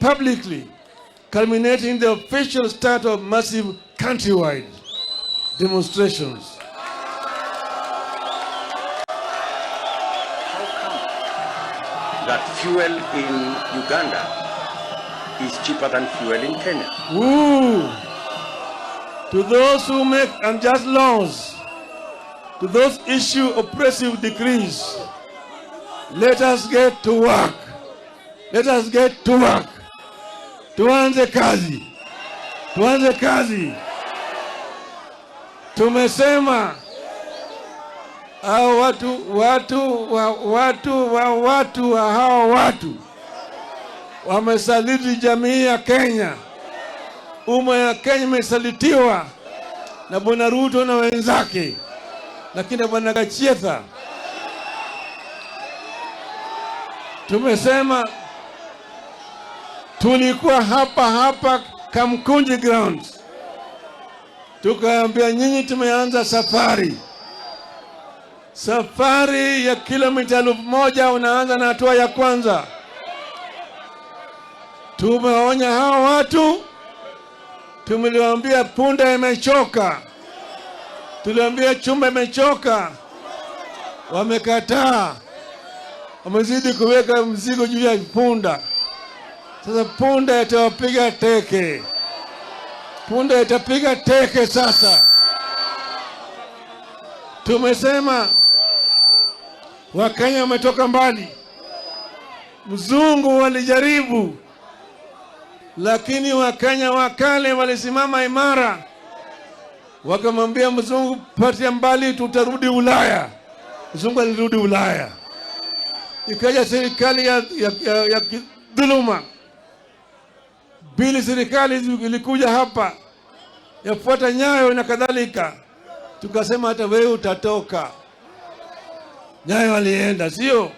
publicly, culminating the official start of massive countrywide demonstrations. That fuel in Uganda is cheaper than fuel in Kenya. Ooh. To those who make unjust laws, to those issue oppressive decrees, let us get to work. Let us get to work. Tuanze kazi. Tuanze kazi. Tumesema hao watu wamesaliti jamii ya Kenya. Umma ya Kenya imesalitiwa na Bwana Ruto na wenzake, lakini Bwana Gachetha. Tumesema tulikuwa hapa Kamkunji grounds, tukaambia nyinyi tumeanza safari ya kilomita 1000. Unaanza na hatua ya kwanza. Tumewaonya hao watu, tumeliwaambia punda imechoka, tuliwaambia chumba imechoka, wamekataa, wamezidi kuweka mzigo juu ya punda. Sasa punda itawapiga teke, punda itapiga teke. Sasa tumesema Wakenya wametoka mbali. Mzungu walijaribu, lakini Wakenya wakale walisimama imara, wakamwambia mzungu, patia mbali, tutarudi Ulaya. Mzungu alirudi Ulaya. Ikaja serikali ya dhuluma. Bili serikali ilikuja hapa yafuata Nyayo na kadhalika. Tukasema hata wewe utatoka. Nyayo alienda, sivyo?